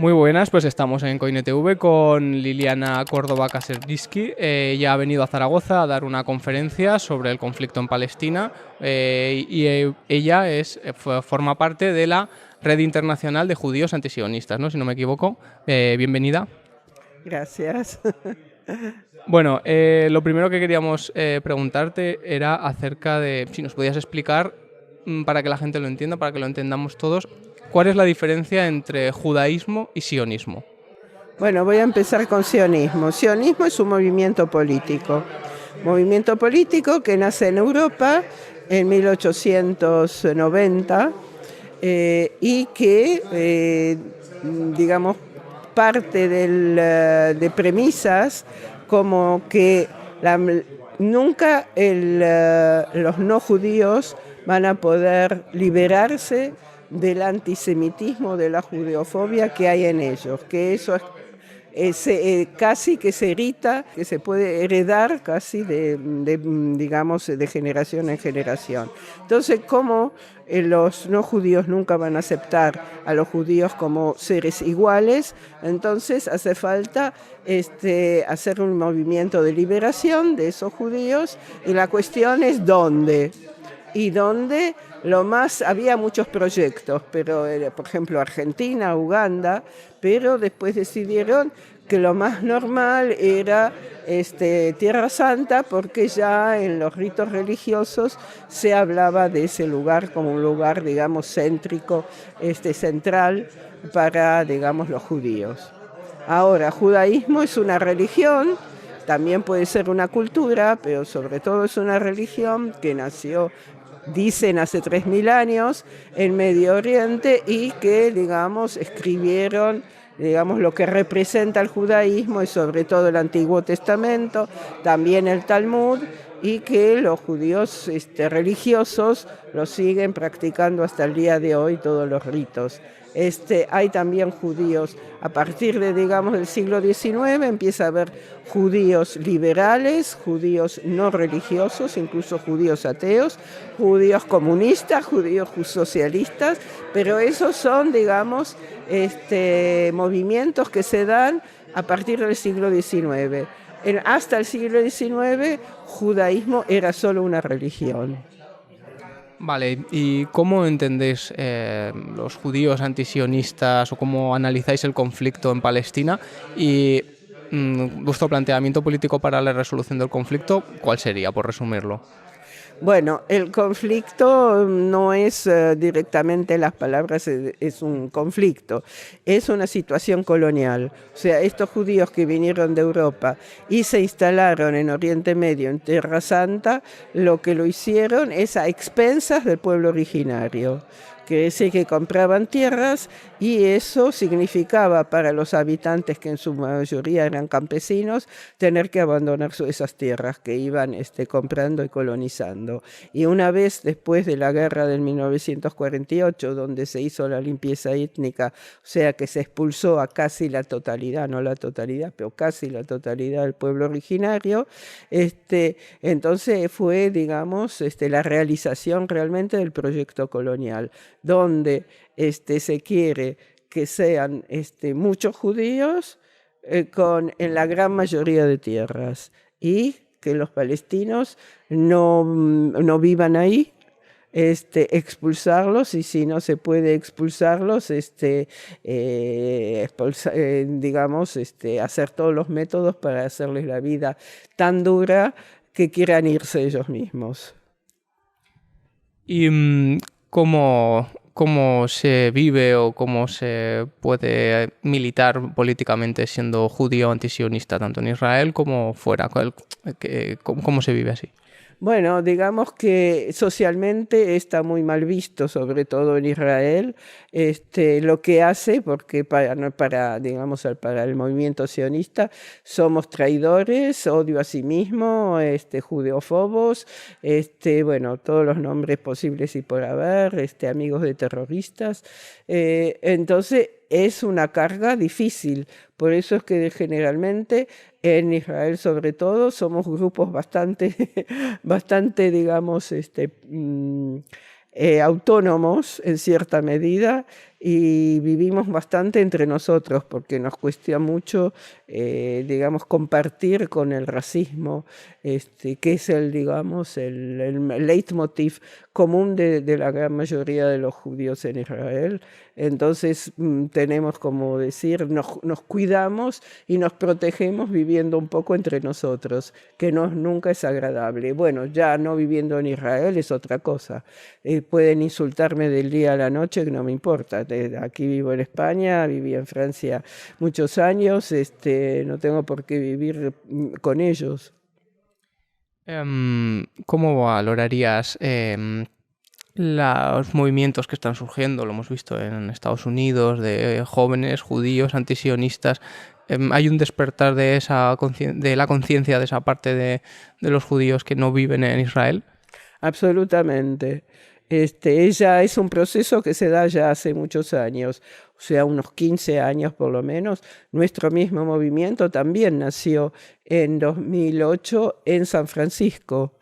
Muy buenas, pues estamos en CoinETV con Liliana Córdoba Kasergiski. Ella ha venido a Zaragoza a dar una conferencia sobre el conflicto en Palestina ella forma parte de la Red Internacional de Judíos Antisionistas, ¿no? Si no me equivoco. Bienvenida. Gracias. Bueno, lo primero que queríamos preguntarte era acerca de si nos podías explicar, para que la gente lo entienda, para que lo entendamos todos, ¿cuál es la diferencia entre judaísmo y sionismo? Bueno, voy a empezar con sionismo. Sionismo es un movimiento político que nace en Europa en 1890 y que, digamos, parte de premisas como que nunca los no judíos van a poder liberarse del antisemitismo, de la judeofobia que hay en ellos, que eso es casi que se herita, que se puede heredar casi digamos, de generación en generación. Entonces, ¿cómo los no judíos nunca van a aceptar a los judíos como seres iguales? Entonces hace falta hacer un movimiento de liberación de esos judíos, y la cuestión es dónde. Y donde había muchos proyectos, pero por ejemplo Argentina, Uganda, pero después decidieron que lo más normal era Tierra Santa, porque ya en los ritos religiosos se hablaba de ese lugar como un lugar, digamos, céntrico, central para, digamos, los judíos. Ahora, judaísmo es una religión, también puede ser una cultura, pero sobre todo es una religión que nació, dicen, hace 3000 años en Medio Oriente, y que, digamos, escribieron, digamos, lo que representa el judaísmo, y sobre todo el Antiguo Testamento, también el Talmud, y que los judíos religiosos lo siguen practicando hasta el día de hoy, todos los ritos. Hay también judíos, a partir de, digamos, del siglo XIX empieza a haber judíos liberales, judíos no religiosos, incluso judíos ateos, judíos comunistas, judíos socialistas, pero esos son, digamos, movimientos que se dan a partir del siglo XIX. Hasta el siglo XIX, judaísmo era solo una religión. Vale, ¿y cómo entendéis los judíos antisionistas o cómo analizáis el conflicto en Palestina? Y vuestro planteamiento político para la resolución del conflicto, ¿cuál sería, por resumirlo? Bueno, el conflicto no es directamente las palabras, es un conflicto, es una situación colonial. O sea, estos judíos que vinieron de Europa y se instalaron en Oriente Medio, en Tierra Santa, lo que lo hicieron es a expensas del pueblo originario. Quiere decir que compraban tierras, y eso significaba para los habitantes, que en su mayoría eran campesinos, tener que abandonar esas tierras que iban comprando y colonizando. Y una vez después de la guerra del 1948, donde se hizo la limpieza étnica, o sea que se expulsó a casi la totalidad, no la totalidad, pero casi la totalidad del pueblo originario, entonces fue, digamos, la realización realmente del proyecto colonial, donde se quiere que sean muchos judíos en la gran mayoría de tierras, y que los palestinos no vivan ahí, expulsarlos, y si no se puede expulsarlos, digamos, hacer todos los métodos para hacerles la vida tan dura que quieran irse ellos mismos. ¿Y cómo se vive o cómo se puede militar políticamente siendo judío antisionista, tanto en Israel como fuera? ¿Cómo se vive así? Bueno, digamos que socialmente está muy mal visto, sobre todo en Israel, lo que hace, porque digamos, para el movimiento sionista somos traidores, odio a sí mismo, judeofobos, bueno, todos los nombres posibles y por haber, amigos de terroristas. Entonces es una carga difícil. Por eso es que generalmente en Israel, sobre todo, somos grupos bastante, digamos, autónomos en cierta medida, y vivimos bastante entre nosotros porque nos cuesta mucho, digamos, compartir con el racismo, que es digamos, el leitmotiv común de la gran mayoría de los judíos en Israel. Entonces tenemos, como decir, nos cuidamos y nos protegemos viviendo un poco entre nosotros, que nunca es agradable. Bueno, ya no viviendo en Israel es otra cosa. Pueden insultarme del día a la noche, que no me importa. Aquí vivo en España, viví en Francia muchos años, no tengo por qué vivir con ellos. ¿Cómo valorarías los movimientos que están surgiendo? Lo hemos visto en Estados Unidos, de jóvenes judíos antisionistas. ¿Hay un despertar de la conciencia de esa parte de los judíos que no viven en Israel? Absolutamente. Ella es un proceso que se da ya hace muchos años, o sea, unos 15 años por lo menos. Nuestro mismo movimiento también nació en 2008 en San Francisco,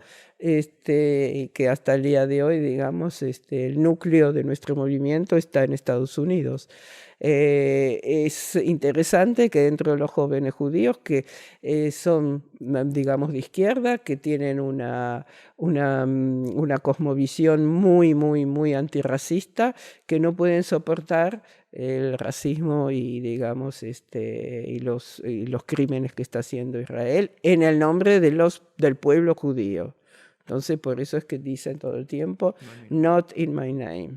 y que hasta el día de hoy, digamos, el núcleo de nuestro movimiento está en Estados Unidos. Es interesante que dentro de los jóvenes judíos que son, digamos, de izquierda, que tienen una cosmovisión muy, muy, muy antirracista, que no pueden soportar el racismo y, digamos, y los crímenes que está haciendo Israel en el nombre del pueblo judío. Entonces, por eso es que dicen todo el tiempo, not in my name.